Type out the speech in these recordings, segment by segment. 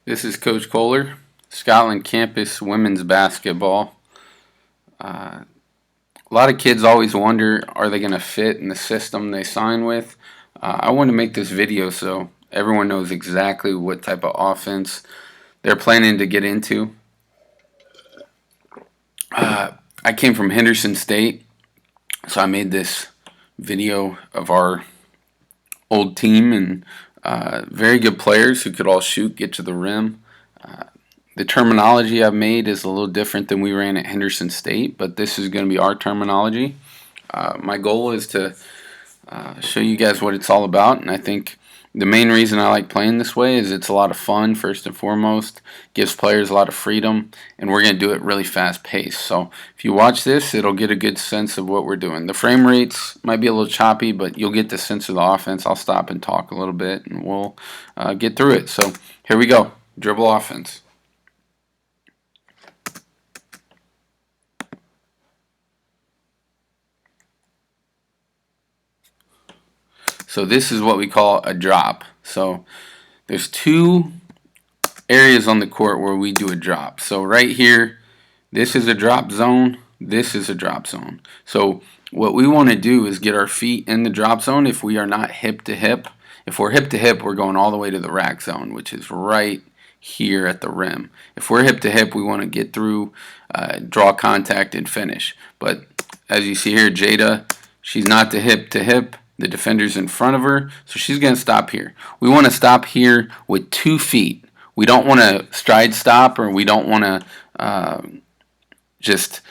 This is Coach Koller, Scotland Campus Women's Basketball. A lot of kids always wonder, are they going to fit in the system they sign with? I want to make this video so everyone knows exactly what type of offense they're planning to get into. I came from Henderson State, so I made this video of our old team and very good players who could all shoot, get to the rim. The terminology I've made is a little different than we ran at Henderson State, but this is going to be our terminology. My goal is to show you guys what it's all about, and I think the main reason I like playing this way is it's a lot of fun, first and foremost, gives players a lot of freedom, and we're going to do it really fast paced. So if you watch this, it'll get a good sense of what we're doing. The frame rates might be a little choppy, but you'll get the sense of the offense. I'll stop and talk a little bit, and we'll get through it. So here we go. Dribble offense. So this is what we call a drop. So there's two areas on the court where we do a drop. So right here, this is a drop zone. This is a drop zone. So what we want to do is get our feet in the drop zone if we are not hip to hip. If we're hip to hip, we're going all the way to the rack zone, which is right here at the rim. If we're hip to hip, we want to get through, draw contact, and finish. But as you see here, Jada, she's not the hip to hip. The defender's in front of her, so she's going to stop here. We want to stop here with 2 feet. We don't want to stride stop, or we don't want to just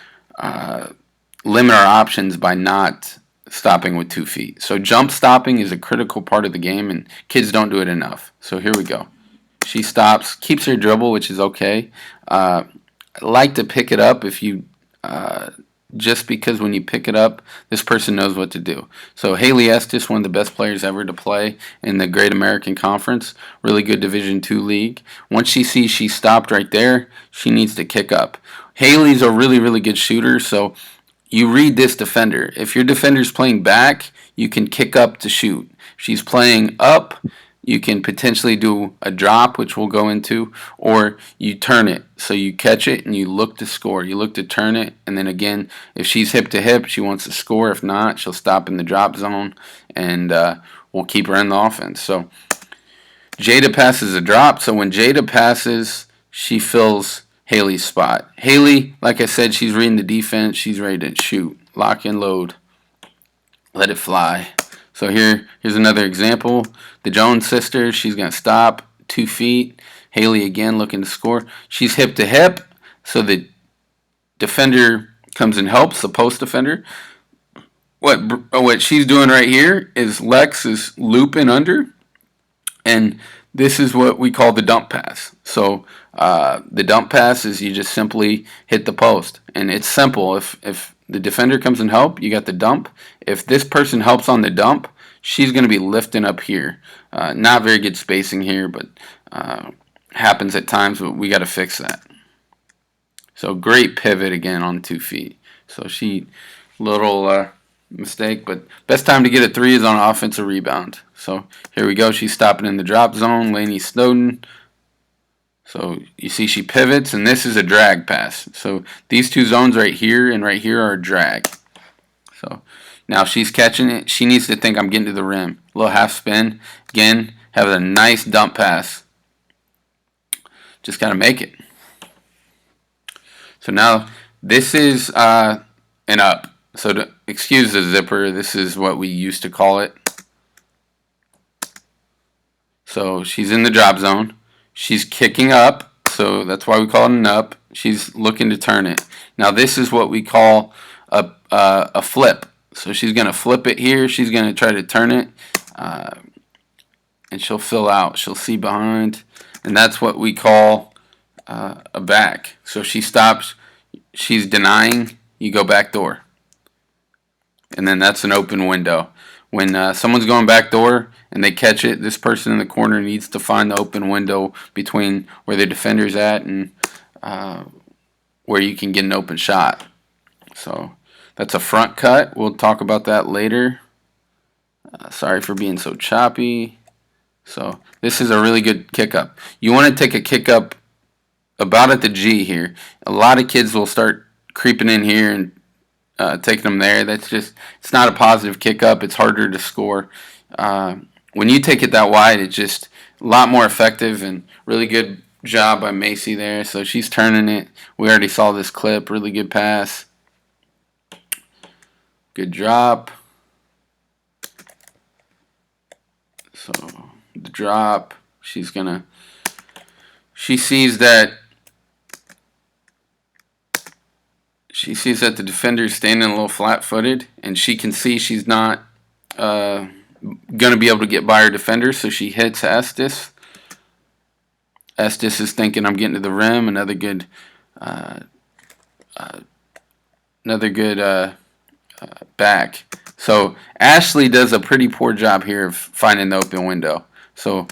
limit our options by not stopping with 2 feet. So jump stopping is a critical part of the game, and kids don't do it enough. So here we go. She stops, keeps her dribble, which is okay. I like to pick it up if you just because when you pick it up, this person knows what to do. So Haley Estes, one of the best players ever to play in the Great American Conference, really good Division II league. Once she sees she stopped right there, she needs to kick up. Haley's a really, really good shooter, so you read this defender. If your defender's playing back, you can kick up to shoot. If she's playing up, you can potentially do a drop, which we'll go into, or you turn it. So you catch it and you look to score. You look to turn it, and then again, if she's hip to hip, she wants to score. If not, she'll stop in the drop zone, and we'll keep her in the offense. So Jada passes a drop. So when Jada passes, she fills Haley's spot. Haley, like I said, she's reading the defense. She's ready to shoot. Lock and load. Let it fly. So here's another example. The Jones sisters, she's going to stop 2 feet. Haley again looking to score. She's hip to hip, so the defender comes and helps, the post defender. What she's doing right here is Lex is looping under, and this is what we call the dump pass. So the dump pass is you just simply hit the post, and it's simple. If the defender comes and help, you got the dump. If this person helps on the dump, she's going to be lifting up here. Not very good spacing here, but happens at times, but we got to fix that. So great pivot again on 2 feet. So she, little mistake, but best time to get a 3 is on an offensive rebound. So here we go. She's stopping in the drop zone. Lainey Snowden. So you see she pivots, and this is a drag pass. So these two zones right here and right here are a drag. So now she's catching it. She needs to think I'm getting to the rim. A little half spin. Again, have a nice dump pass. Just got to make it. So now this is an up. So to excuse the zipper, this is what we used to call it. So she's in the drop zone. She's kicking up, so that's why we call it an up. She's looking to turn it. Now this is what we call a flip. So she's going to flip it here. She's going to try to turn it, and she'll fill out. She'll see behind, and that's what we call a back. So she stops. She's denying. You go back door, and then that's an open window. When someone's going back door and they catch it, this person in the corner needs to find the open window between where the defender's at and where you can get an open shot. So that's a front cut. We'll talk about that later. Sorry for being so choppy. So this is a really good kick up. You want to take a kick up about at the G here. A lot of kids will start creeping in here and taking them there. That's just, it's not a positive kick up. It's harder to score. When you take it that wide, it's just a lot more effective, and really good job by Macy there. So she's turning it. We already saw this clip. Really good pass. Good drop. So the drop, she sees that the defender's standing a little flat-footed, and she can see she's not going to be able to get by her defender, so she hits Estes. Estes is thinking, I'm getting to the rim. Another good back. So Ashley does a pretty poor job here of finding the open window. So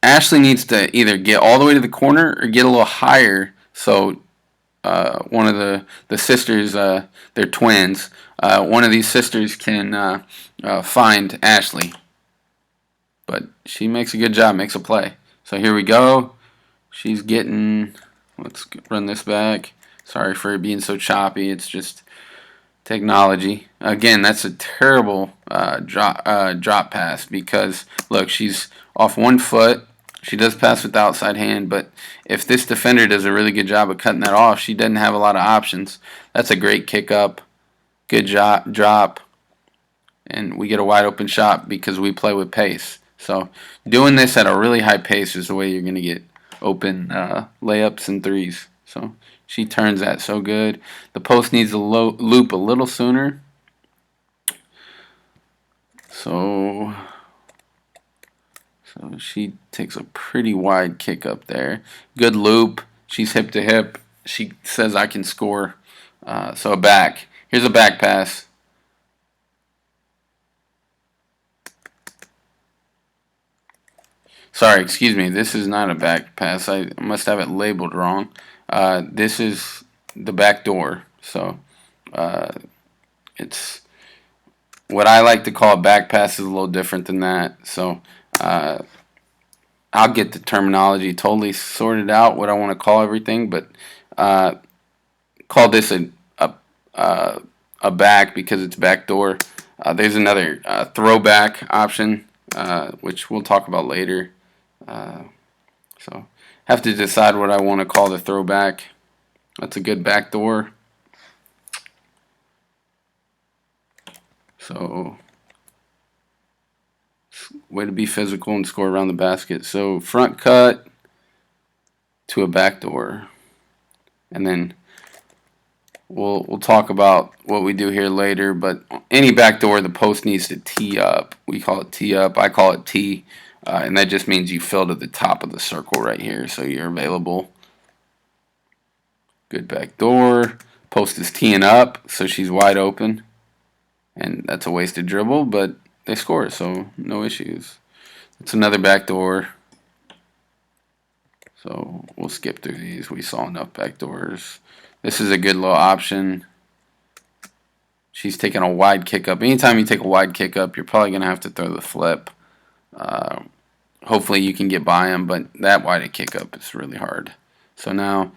Ashley needs to either get all the way to the corner or get a little higher. So one of the sisters, they're twins. One of these sisters can find Ashley. But she makes a good job, makes a play. So here we go. She's getting, let's run this back. Sorry for it being so choppy. It's just technology. Again, that's a terrible drop pass because, look, she's off 1 foot. She does pass with the outside hand, but if this defender does a really good job of cutting that off, she doesn't have a lot of options. That's a great kick up. Good drop. And we get a wide open shot because we play with pace. So doing this at a really high pace is the way you're going to get open layups and threes. So she turns that so good. The post needs to loop a little sooner. So she takes a pretty wide kick up there. Good loop. She's hip to hip. She says, I can score. So a back. Here's a back pass. Sorry, excuse me. This is not a back pass. I must have it labeled wrong. This is the back door. So it's what I like to call a back pass is a little different than that. So I'll get the terminology totally sorted out, what I want to call everything, but call this a back because it's back door. There's another throwback option, which we'll talk about later. So have to decide what I want to call the throwback. That's a good back door. So way to be physical and score around the basket. So front cut to a back door, and then we'll talk about what we do here later. But any back door, the post needs to tee up. We call it tee up. I call it tee, and that just means you fill to the top of the circle right here, so you're available. Good back door. Post is teeing up, so she's wide open, and that's a wasted dribble, but they score, so no issues. It's another back door. So we'll skip through these. We saw enough back doors. This is a good little option. She's taking a wide kick up. Anytime you take a wide kick up, you're probably going to have to throw the flip. Hopefully you can get by them, but that wide a kick up is really hard. So now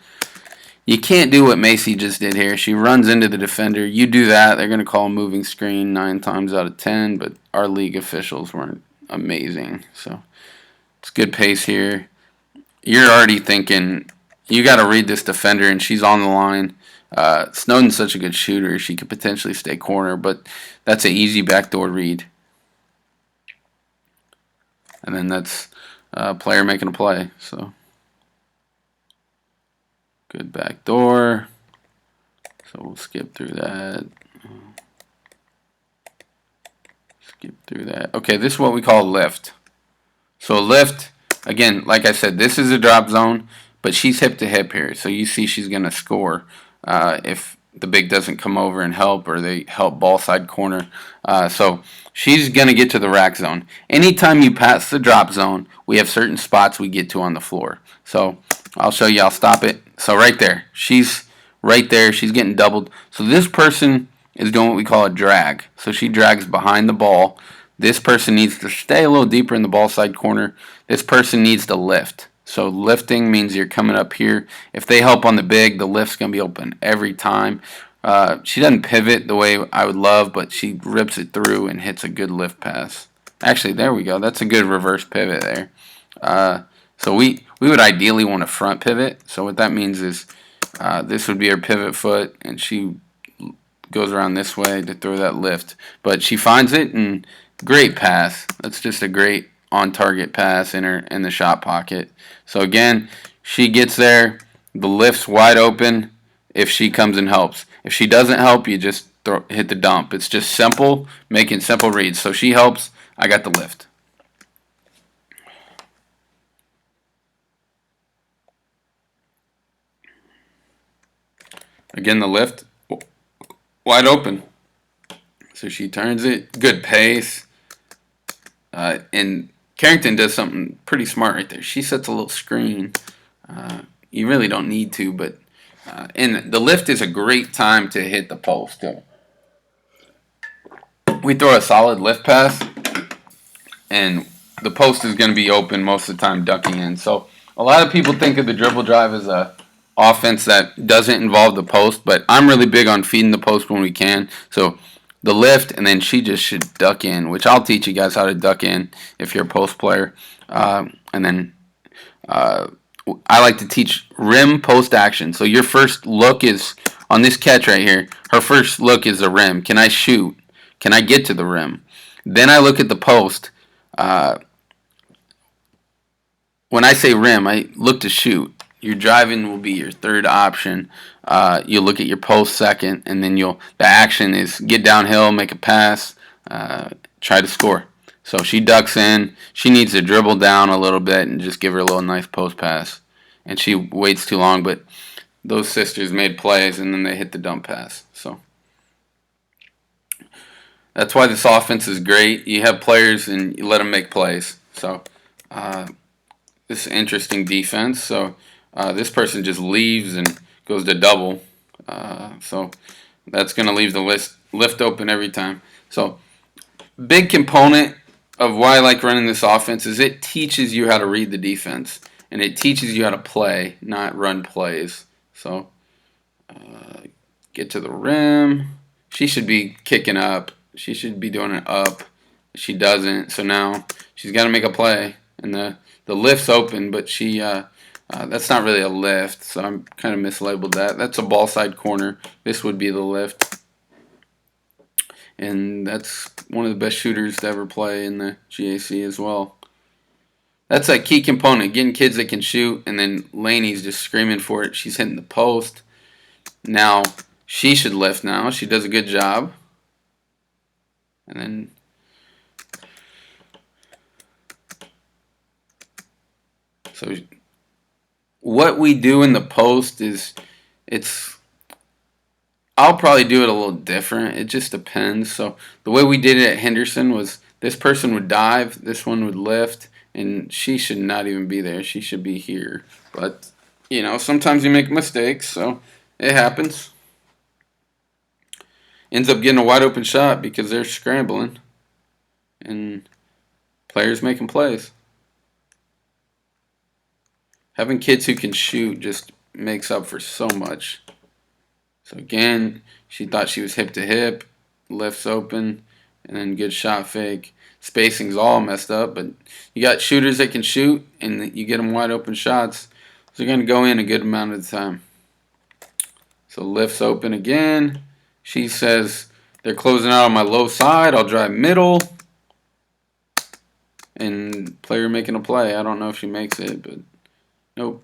you can't do what Macy just did here. She runs into the defender. You do that, they're going to call a moving screen 9 times out of 10, but our league officials weren't amazing. So it's good pace here. You're already thinking, you got to read this defender, and she's on the line. Snowden's such a good shooter. She could potentially stay corner, but that's an easy backdoor read. And then that's a player making a play. So good backdoor. So we'll skip through that. Okay, this is what we call a lift. So a lift, again, like I said, this is a drop zone, but she's hip to hip here. So you see she's going to score if the big doesn't come over and help, or they help ball side corner. So she's going to get to the rack zone. Anytime you pass the drop zone, we have certain spots we get to on the floor. So I'll show you. I'll stop it. So right there. She's right there. She's getting doubled. So this person is doing what we call a drag. So she drags behind the ball. This person needs to stay a little deeper in the ball side corner. This person needs to lift. So lifting means you're coming up here. If they help on the big, the lift's going to be open every time. She doesn't pivot the way I would love, but she rips it through and hits a good lift pass. Actually, there we go. That's a good reverse pivot there. So we would ideally want a front pivot. So what that means is this would be her pivot foot, and she goes around this way to throw that lift. But she finds it, and great pass. That's just a great on-target pass in the shot pocket. So again, she gets there. The lift's wide open if she comes and helps. If she doesn't help, you just hit the dump. It's just simple, making simple reads. So she helps, I got the lift. Again, the lift, wide open. So she turns it, good pace. And Carrington does something pretty smart right there. She sets a little screen. You really don't need to, but and the lift is a great time to hit the post too. We throw a solid lift pass, and the post is going to be open most of the time, ducking in. So a lot of people think of the dribble drive as a offense that doesn't involve the post, but I'm really big on feeding the post when we can. So the lift, and then she just should duck in, which I'll teach you guys how to duck in if you're a post player. And then I like to teach rim post action. So your first look is on this catch right here. Her first look is the rim. Can I shoot? Can I get to the rim? Then I look at the post. When I say rim, I look to shoot. Your driving will be your third option. You'll look at your post second, and then the action is get downhill, make a pass, try to score. So she ducks in. She needs to dribble down a little bit and just give her a little nice post pass. And she waits too long, but those sisters made plays, and then they hit the dump pass. So that's why this offense is great. You have players, and you let them make plays. So this is interesting defense. So this person just leaves and goes to double. So that's going to leave the lift open every time. So big component of why I like running this offense is it teaches you how to read the defense. And it teaches you how to play, not run plays. So get to the rim. She should be kicking up. She should be doing it up. She doesn't. So now she's got to make a play. And the lift's open, but she that's not really a lift. So I'm kind of mislabeled that. That's a ball side corner. This would be the lift. And that's one of the best shooters to ever play in the GAC as well. That's a key component, getting kids that can shoot, and then Laney's just screaming for it. She's hitting the post. Now, she should lift now. She does a good job. And then so what we do in the post is I'll probably do it a little different. It just depends. So the way we did it at Henderson was this person would dive, this one would lift, and she should not even be there. She should be here. But, sometimes you make mistakes, so it happens. Ends up getting a wide open shot because they're scrambling and players making plays. Having kids who can shoot just makes up for so much. So again, she thought she was hip to hip, lifts open, and then good shot fake. Spacing's all messed up, but you got shooters that can shoot, and you get them wide open shots. So they're going to go in a good amount of the time. So lifts open again. She says, they're closing out on my low side. I'll drive middle. And player making a play. I don't know if she makes it, but nope.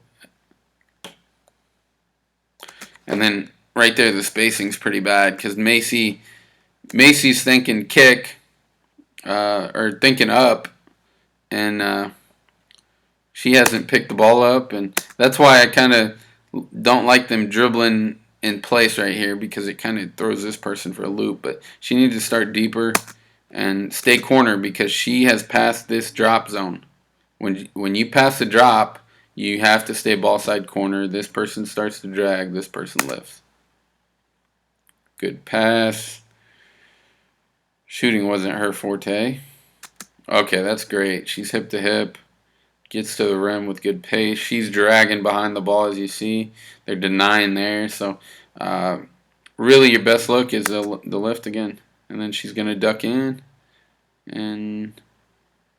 And then right there, the spacing's pretty bad because Macy's thinking kick or thinking up, and she hasn't picked the ball up, and that's why I kind of don't like them dribbling in place right here because it kind of throws this person for a loop. But she needs to start deeper and stay corner because she has passed this drop zone. When you pass the drop, you have to stay ball side corner. This person starts to drag. This person lifts. Good pass. Shooting wasn't her forte. Okay, that's great. She's hip to hip. Gets to the rim with good pace. She's dragging behind the ball, as you see. They're denying there. So, really, your best look is the lift again. And then she's going to duck in and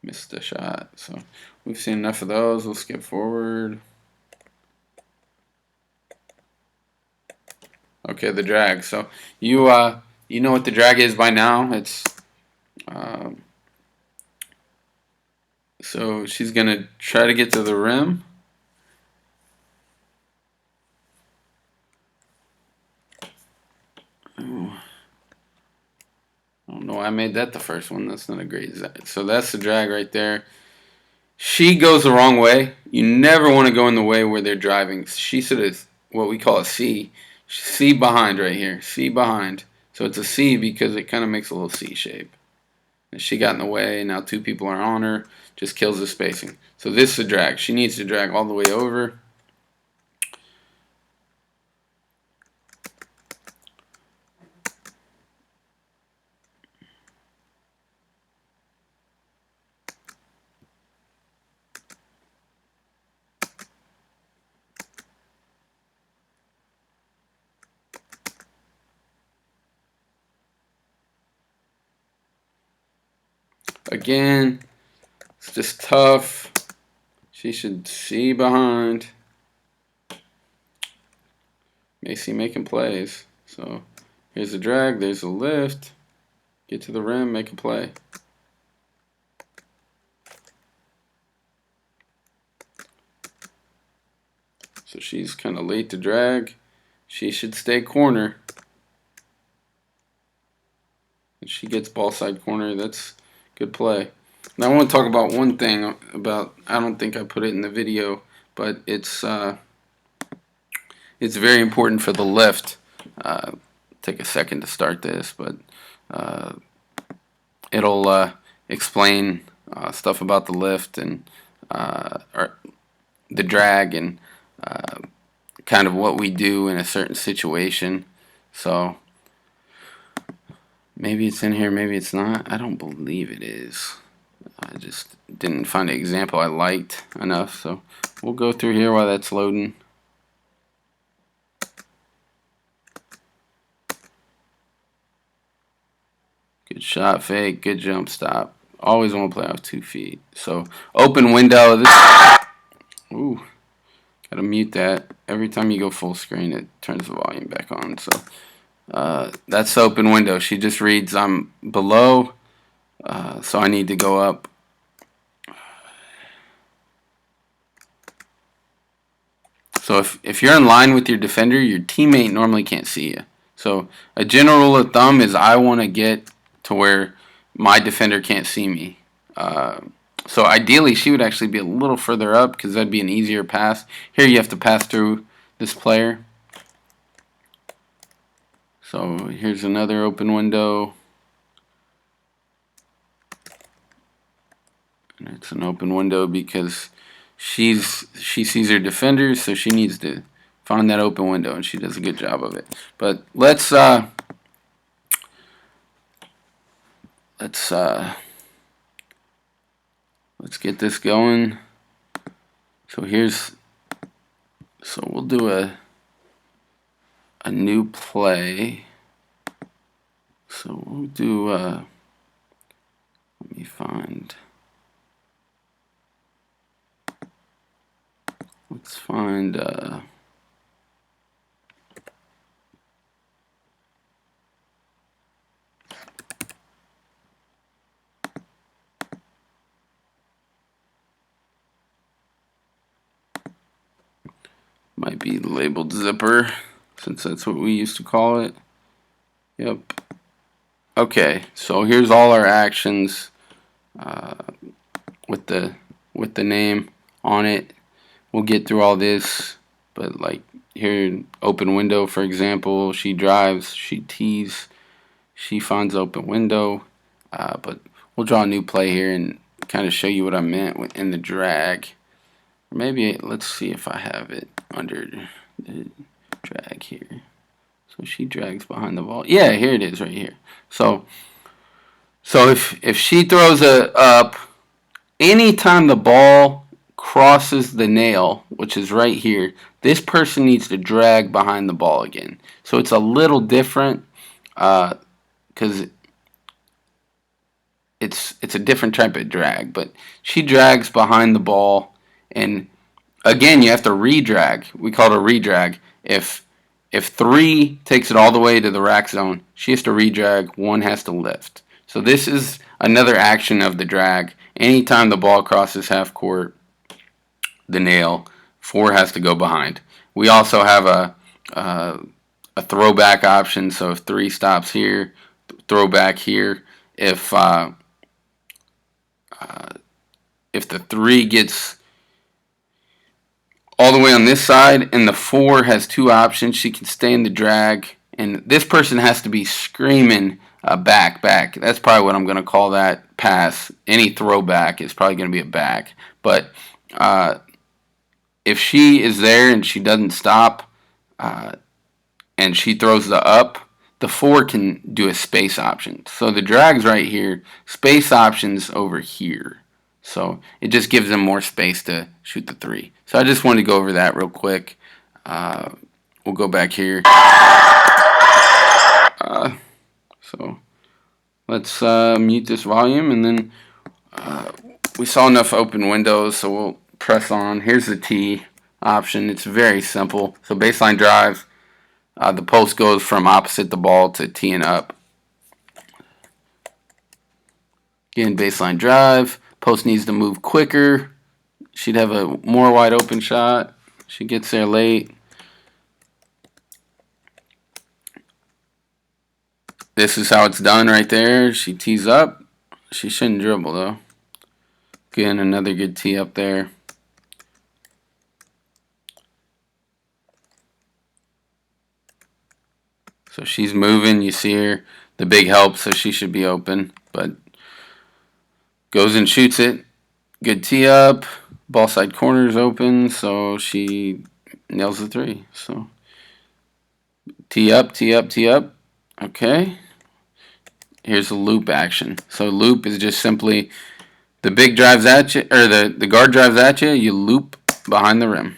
miss the shot. So, we've seen enough of those. We'll skip forward. Okay, the drag. So, you know what the drag is by now. It's so she's going to try to get to the rim. Ooh. I don't know why I made that the first one. That's not a great. So that's the drag right there. She goes the wrong way. You never want to go in the way where they're driving. She should have what we call a C. C behind right here. C behind. So it's a C because it kind of makes a little C shape. And she got in the way. Now two people are on her. Just kills the spacing. So this is a drag. She needs to drag all the way over. Again, it's just tough. She should see behind. Macy making plays. So here's the drag. There's a lift. Get to the rim. Make a play. So she's kind of late to drag. She should stay corner. And she gets ball side corner. That's good play. Now I want to talk about one thing about, I don't think I put it in the video, but it's very important for the lift. Take a second to start this, but it'll explain stuff about the lift and or the drag and kind of what we do in a certain situation. So maybe it's in here, maybe it's not. I don't believe it is. I just didn't find an example I liked enough, so we'll go through here while that's loading. Good shot fake, good jump stop. Always want to play off 2 feet. So open window. This. Ooh, gotta mute that. Every time you go full screen, it turns the volume back on. So that's the open window. She just reads I'm below, so I need to go up. So if you're in line with your defender, your teammate normally can't see you. So a general rule of thumb is I want to get to where my defender can't see me. So ideally, she would actually be a little further up because that'd be an easier pass. Here you have to pass through this player. So here's another open window. And it's an open window because she sees her defenders, so she needs to find that open window, and she does a good job of it. But let's get this going. So we'll do a new play. So we'll do let me find. Let's find might be labeled zipper, since that's what we used to call it. Yep. Okay, so here's all our actions with the name on it. We'll get through all this, but like here, open window, for example, she drives, she tees, she finds open window, but we'll draw a new play here and kind of show you what I meant in the drag. Maybe let's see if I have it under the drag here. So she drags behind the ball. Yeah, here it is right here. So So if she throws a up, anytime the ball crosses the nail, which is right here, this person needs to drag behind the ball again. So it's a little different because it's a different type of drag. But she drags behind the ball, and again you have to redrag. We call it a redrag. If 3 takes it all the way to the rack zone, she has to redrag. 1 has to lift. So this is another action of the drag. Anytime the ball crosses half court, the nail, 4 has to go behind. We also have a throwback option. So if 3 stops here, throwback here. If the 3 gets all the way on this side and the 4 has 2 options, she can stay in the drag. And this person has to be screaming back, back. That's probably what I'm going to call that pass. Any throwback is probably going to be a back. But if she is there and she doesn't stop and she throws the up, the 4 can do a space option. So the drag's right here, space options over here. So it just gives them more space to shoot the 3. So I just wanted to go over that real quick. We'll go back here. So let's mute this volume, and then we saw enough open windows, so we'll press on. Here's the tee option. It's very simple. So baseline drive, the post goes from opposite the ball to teeing up. Again, baseline drive. Post needs to move quicker. She'd have a more wide open shot. She gets there late. This is how it's done right there. She tees up. She shouldn't dribble though. Again, another good tee up there. So she's moving. You see her. The big help, so she should be open. But goes and shoots it. Good tee up. Ball side corner is open, so she nails the 3. So tee up, tee up, tee up. Okay. Here's a loop action. So loop is just simply the big drives at you, or the guard drives at you, you loop behind the rim.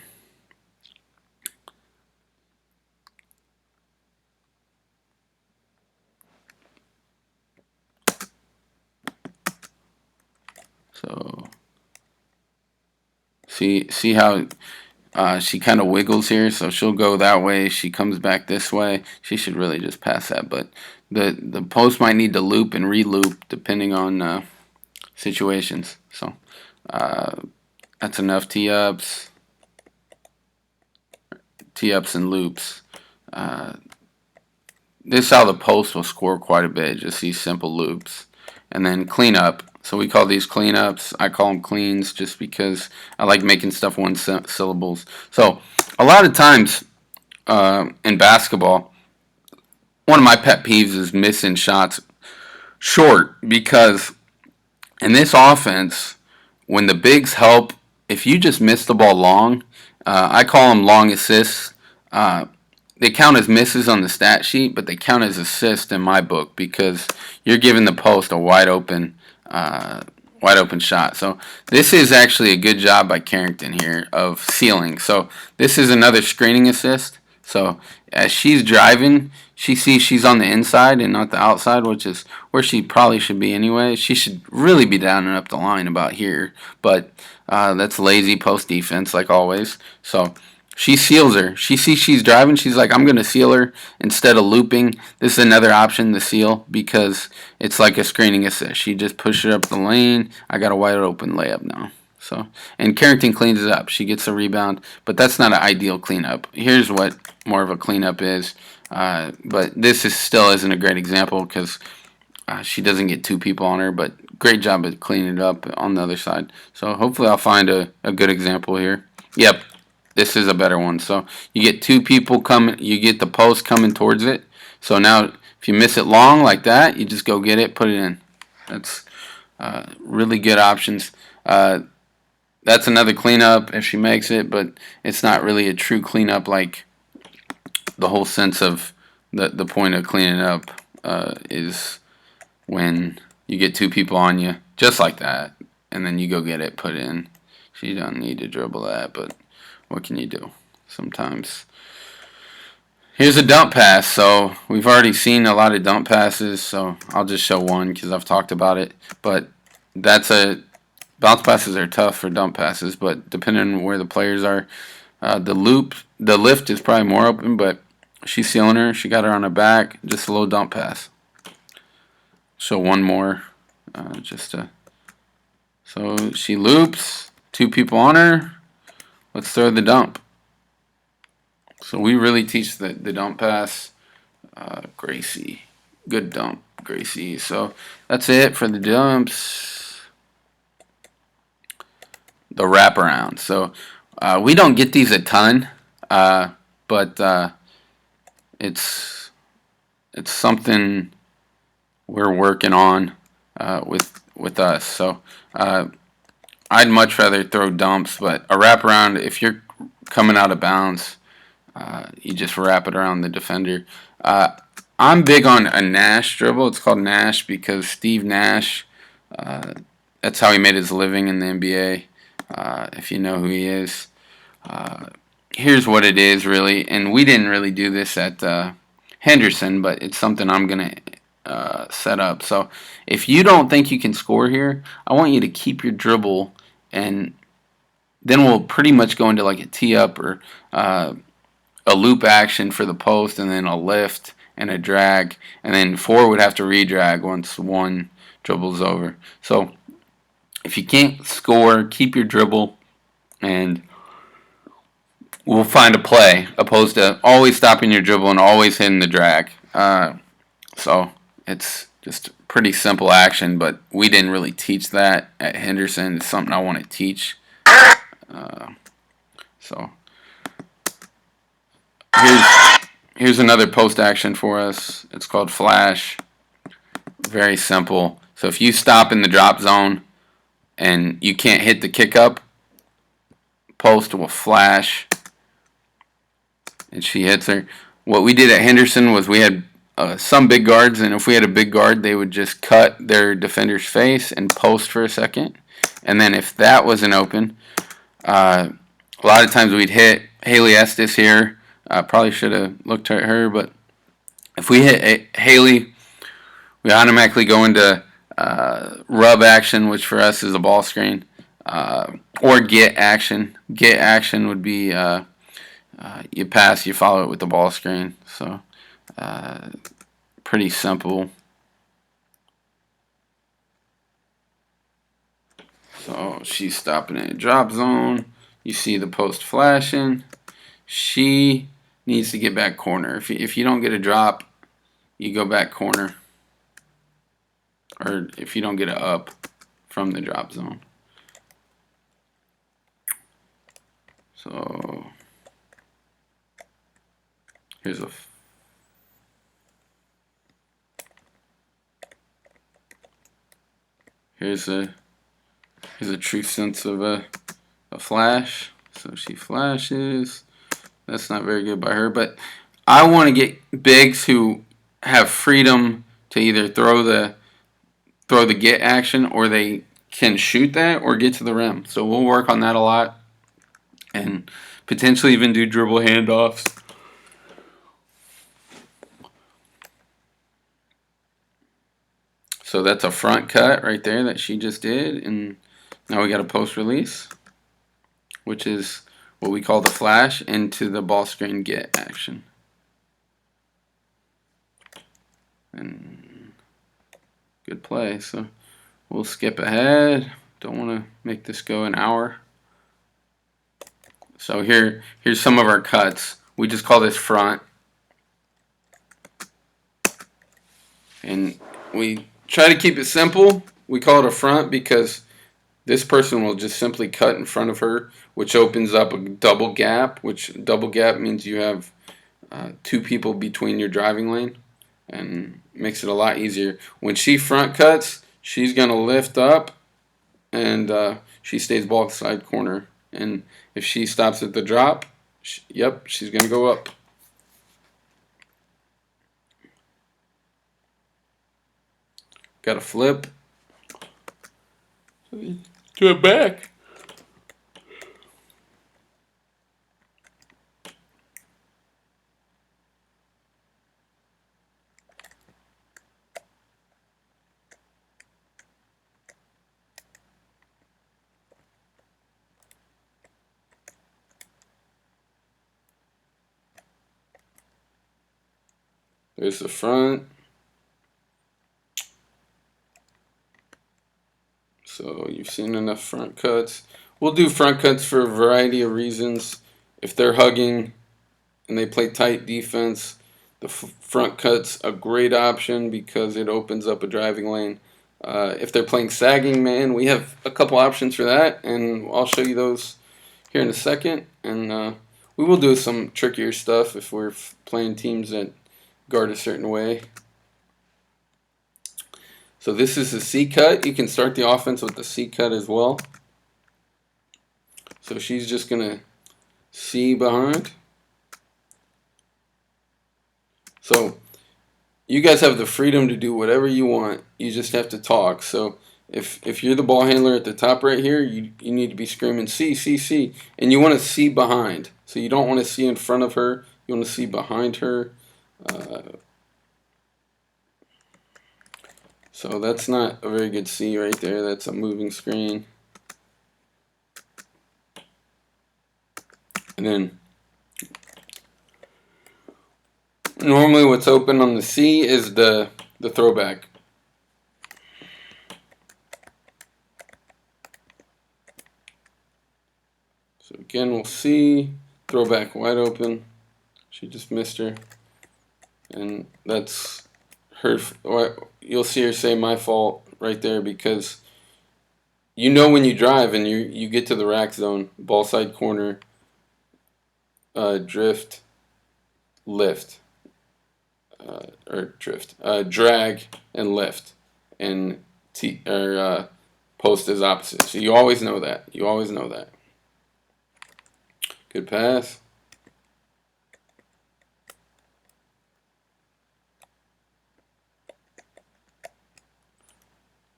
So see how she kind of wiggles here. So she'll go that way. She comes back this way. She should really just pass that. But the post might need to loop and re-loop depending on situations. So that's enough tee-ups and loops. This is how the post will score quite a bit. Just these simple loops. And then cleanup. So we call these cleanups. I call them cleans just because I like making stuff one syllables. So a lot of times in basketball, one of my pet peeves is missing shots short, because in this offense, when the bigs help, if you just miss the ball long, I call them long assists. They count as misses on the stat sheet, but they count as assists in my book because you're giving the post a wide open shot. So this is actually a good job by Carrington here of sealing. So this is another screening assist. So as she's driving, she sees she's on the inside and not the outside, which is where she probably should be anyway. She should really be down and up the line about here, but that's lazy post defense like always. So she seals her. She sees she's driving. She's like, I'm going to seal her instead of looping. This is another option to seal because it's like a screening assist. She just pushes her up the lane. I got a wide open layup now. So, and Carrington cleans it up. She gets a rebound, but that's not an ideal cleanup. Here's what more of a cleanup is. But this still isn't a great example because she doesn't get 2 people on her, but great job at cleaning it up on the other side. So hopefully I'll find a good example here. Yep, this is a better one. So you get 2 people coming, you get the post coming towards it. So now if you miss it long like that, you just go get it, put it in. That's really good options. That's another cleanup if she makes it, but it's not really a true cleanup like the whole sense of the point of cleaning up is when you get two people on you, just like that, and then you go get it put in. She don't need to dribble that, but what can you do? Sometimes. Here's a dump pass. So we've already seen a lot of dump passes, so I'll just show one because I've talked about it. But that's a bounce passes are tough for dump passes, but depending on where the players are, the lift is probably more open, but she's sealing her. She got her on her back. Just a little dump pass. Show one more, so she loops. Two people on her. Let's throw the dump. So we really teach the dump pass. Gracie, good dump, Gracie. So that's it for the dumps. The wraparound. So we don't get these a ton, but it's something we're working on with us. So I'd much rather throw dumps, but a wraparound, if you're coming out of bounds, you just wrap it around the defender. I'm big on a Nash dribble. It's called Nash because Steve Nash, that's how he made his living in the NBA, if you know who he is. Here's what it is, really, and we didn't really do this at Henderson, but it's something I'm going to set up. So if you don't think you can score here, I want you to keep your dribble, and then we'll pretty much go into like a tee-up or a loop action for the post, and then a lift and a drag, and then four would have to re-drag once one dribble's over. So if you can't score, keep your dribble, and we'll find a play, opposed to always stopping your dribble and always hitting the drag. So it's just a pretty simple action, but we didn't really teach that at Henderson. It's something I want to teach. So here's another post action for us. It's called flash. Very simple. So if you stop in the drop zone and you can't hit the kick up, post will flash, and she hits her. What we did at Henderson was we had some big guards, and if we had a big guard, they would just cut their defender's face and post for a second. And then if that wasn't open, a lot of times we'd hit Haley Estes here. Probably should have looked at her, but if we hit Haley, we automatically go into rub action, which for us is a ball screen, or get action. Get action would be you pass, you follow it with the ball screen. So pretty simple. So she's stopping in a drop zone. You see the post flashing. She needs to get back corner. If you don't get a drop, you go back corner. Or if you don't get it up from the drop zone. So here's a true sense of a flash. So she flashes. That's not very good by her, but I want to get bigs who have freedom to either throw the get action, or they can shoot that or get to the rim. So we'll work on that a lot, and potentially even do dribble handoffs. So that's a front cut right there that she just did, and now we got a post release, which is what we call the flash into the ball screen get action. And good play. So we'll skip ahead. Don't want to make this go an hour. So here's some of our cuts. We just call this front. And we try to keep it simple. We call it a front because this person will just simply cut in front of her, which opens up a double gap, which double gap means you have two people between your driving lane, and makes it a lot easier. When she front cuts, she's going to lift up, and she stays ball side corner. And if she stops at the drop, she's going to go up. Got a flip. To it back. There's the front. So you've seen enough front cuts. We'll do front cuts for a variety of reasons. If they're hugging and they play tight defense, the front cut's a great option because it opens up a driving lane. If they're playing sagging man, we have a couple options for that, and I'll show you those here in a second. And we will do some trickier stuff if we're playing teams that guard a certain way. So this is the C cut. You can start the offense with the C cut as well. So she's just going to C behind. So you guys have the freedom to do whatever you want. You just have to talk. So if you're the ball handler at the top right here, you need to be screaming C, C, C. And you want to C behind. So you don't want to see in front of her. You want to see behind her. So that's not a very good C right there. That's a moving screen. And then normally what's open on the C is the throwback. So again, we'll see throwback wide open. She just missed her. And that's her. You'll see her say my fault right there because you know when you drive and you get to the rack zone, ball side corner, drift, lift, drag and lift, and post is opposite. So you always know that. You always know that. Good pass.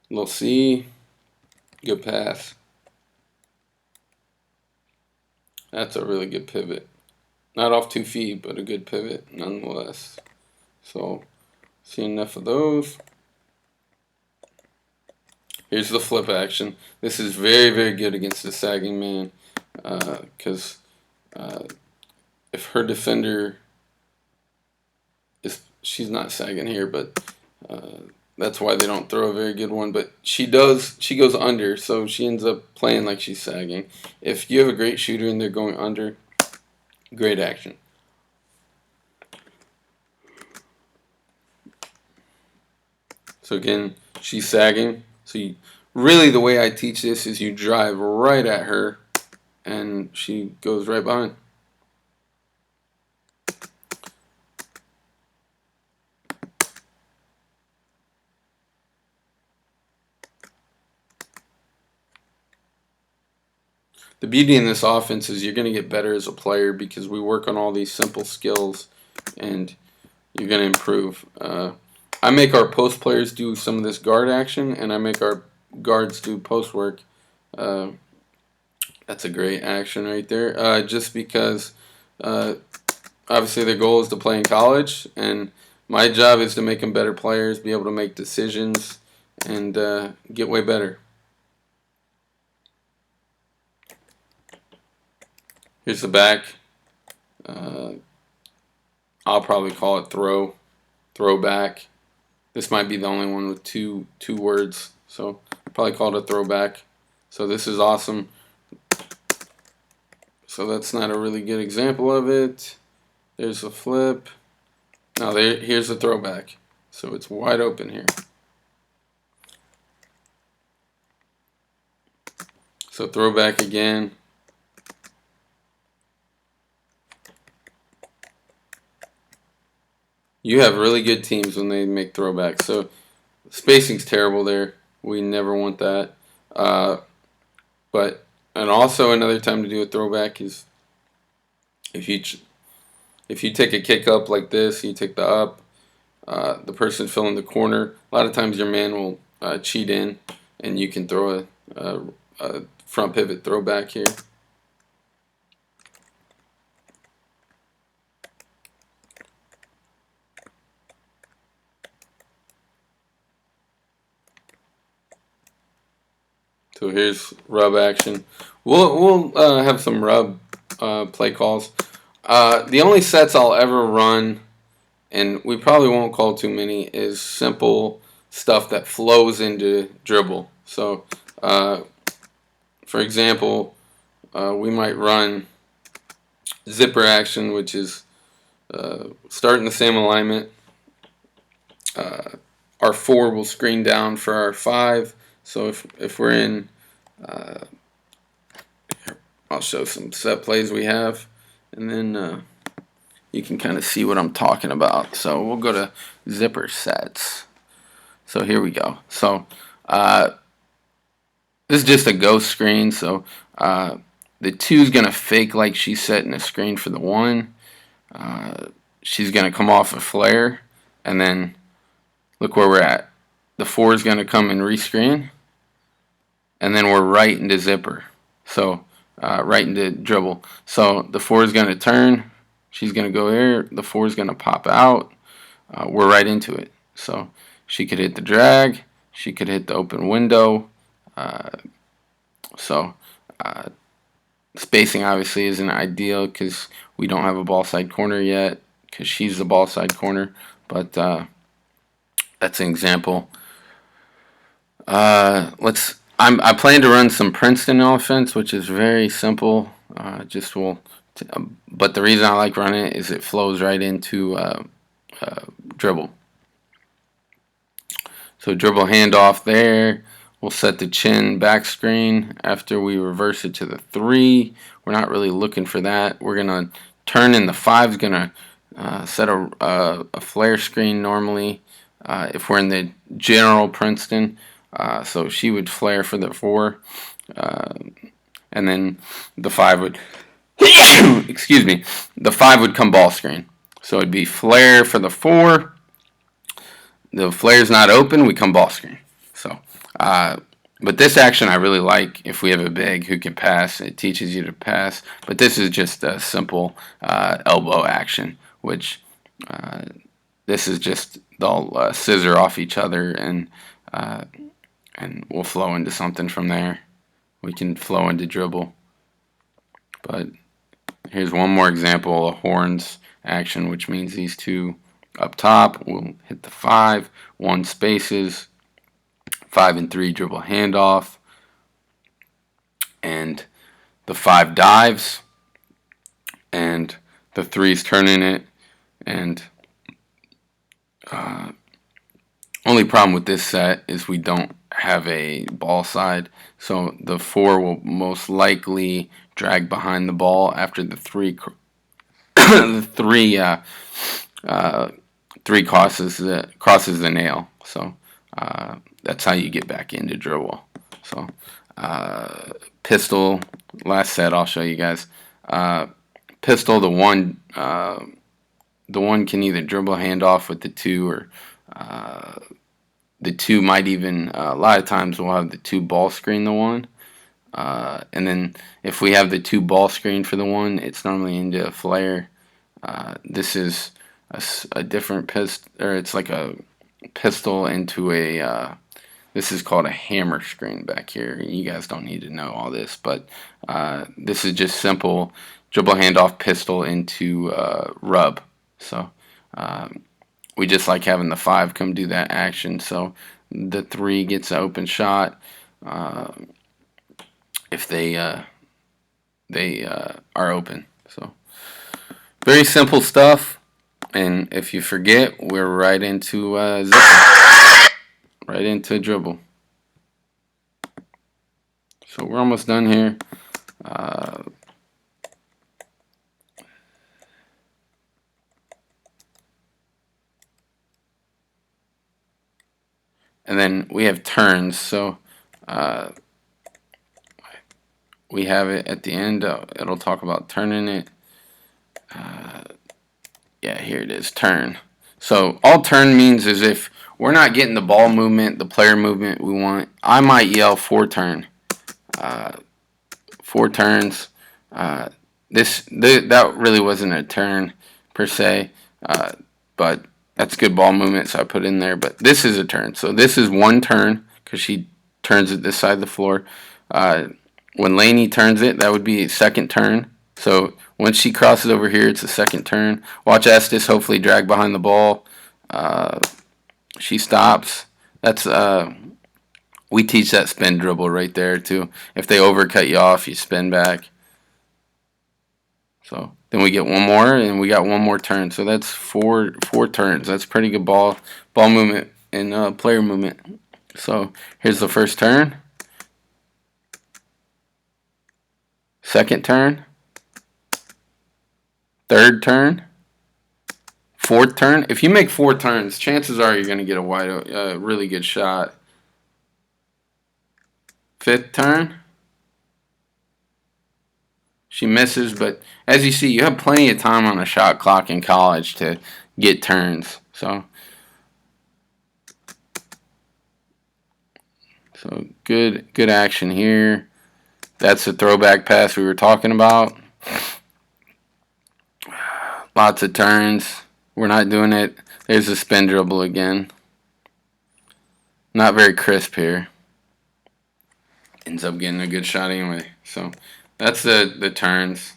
Little C. Good pass. That's a really good pivot. Not off 2 feet, but a good pivot nonetheless. So, see enough of those. Here's the flip action. This is very, very good against the sagging man because if her defender she's not sagging here, but that's why they don't throw a very good one. But she goes under, so she ends up playing like she's sagging. If you have a great shooter and they're going under, great action. So again, she's sagging. So really the way I teach this is you drive right at her and she goes right behind. The beauty in this offense is you're going to get better as a player because we work on all these simple skills and you're going to improve. I make our post players do some of this guard action and I make our guards do post work. That's a great action right there. Just because obviously their goal is to play in college and my job is to make them better players, be able to make decisions, and get way better. Here's the back. I'll probably call it throwback. This might be the only one with two words, so I'll probably call it a throwback. So this is awesome. So that's not a really good example of it. There's a flip. Now here's the throwback. So it's wide open here. So throwback again. You have really good teams when they make throwbacks. So spacing's terrible there. We never want that. And also another time to do a throwback is if you take a kick up like this, you take the up, the person filling the corner. A lot of times your man will cheat in, and you can throw a front pivot throwback here. So here's rub action. We'll have some rub play calls. The only sets I'll ever run, and we probably won't call too many, is simple stuff that flows into dribble. So, for example, we might run zipper action, which is start in the same alignment. Our 4 will screen down for our 5. So if we're in, I'll show some set plays we have, and then you can kind of see what I'm talking about. So we'll go to zipper sets. So here we go. So this is just a ghost screen. So the 2 is going to fake like she's setting a screen for the 1. She's going to come off a flare, and then look where we're at. The 4 is going to come and rescreen, and then we're right into zipper. So right into dribble. So the 4 is going to turn. She's going to go here. The 4 is going to pop out. We're right into it. So she could hit the drag. She could hit the open window. So spacing obviously isn't ideal because we don't have a ball side corner yet because she's the ball side corner. But that's an example. I plan to run some Princeton offense, which is very simple. But the reason I like running it is it flows right into dribble. So dribble handoff there. We'll set the chin back screen after we reverse it to the 3. We're not really looking for that. We're gonna turn in the 5 is gonna set a flare screen normally if we're in the general Princeton. So she would flare for the 4, and then the 5 would excuse me, the 5 would come ball screen. So it'd be flare for the 4. The flare's not open, we come ball screen. So, but this action I really like if we have a big who can pass. It teaches you to pass. But this is just a simple elbow action, which this is just they'll scissor off each other and we'll flow into something from there. We can flow into dribble. But here's one more example, a horns action, which means these 2 up top will hit the 5, 1 spaces, 5 and 3 dribble handoff, and the 5 dives, and the 3's turning it, and only problem with this set is we don't have a ball side, so the 4 will most likely drag behind the ball after the 3 3 crosses the nail. So that's how you get back into dribble. So pistol, last set I'll show you guys. Pistol, the 1 can either dribble handoff with the 2 or the 2 might even, a lot of times we'll have the 2 ball screen the 1. And then if we have the 2 ball screen for the 1, it's normally into a flare. This is a different pistol, or it's like a pistol into a, this is called a hammer screen back here. You guys don't need to know all this, but this is just simple dribble handoff pistol into rub. So we just like having the 5 come do that action, so the 3 gets an open shot if they are open. So very simple stuff, and if you forget, we're right into zipper, right into dribble. So we're almost done here. And then we have turns, so we have it at the end. It'll talk about turning it. Yeah, here it is, turn. So all turn means is if we're not getting the ball movement, the player movement we want, I might yell 4 turn. 4 turns. Uh, that really wasn't a turn per se, but that's good ball movement, so I put in there. But this is a turn. So this is 1 turn because she turns it this side of the floor. Uh, when Lainey turns it, that would be a 2nd turn. So once she crosses over here, it's a 2nd turn. Watch Estes hopefully drag behind the ball. Uh, she stops. That's we teach that spin dribble right there too. If they overcut you off, you spin back. So then we get one more, and we got one more turn. So that's four turns. That's pretty good ball movement and player movement. So here's the first turn, 2nd turn, 3rd turn, 4th turn. If you make 4 turns, chances are you're going to get a really good shot. 5th turn. She misses, but as you see, you have plenty of time on a shot clock in college to get turns. So good action here. That's the throwback pass we were talking about. Lots of turns. We're not doing it. There's a spin dribble again. Not very crisp here. Ends up getting a good shot anyway. So that's the turns.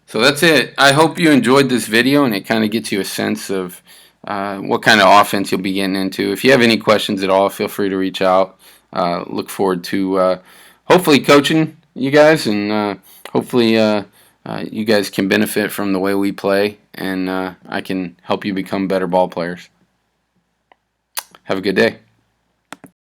So that's it. I hope you enjoyed this video and it kind of gets you a sense of what kind of offense you'll be getting into. If you have any questions at all, feel free to reach out. Look forward to hopefully coaching you guys, and hopefully you guys can benefit from the way we play, and I can help you become better ball players. Have a good day.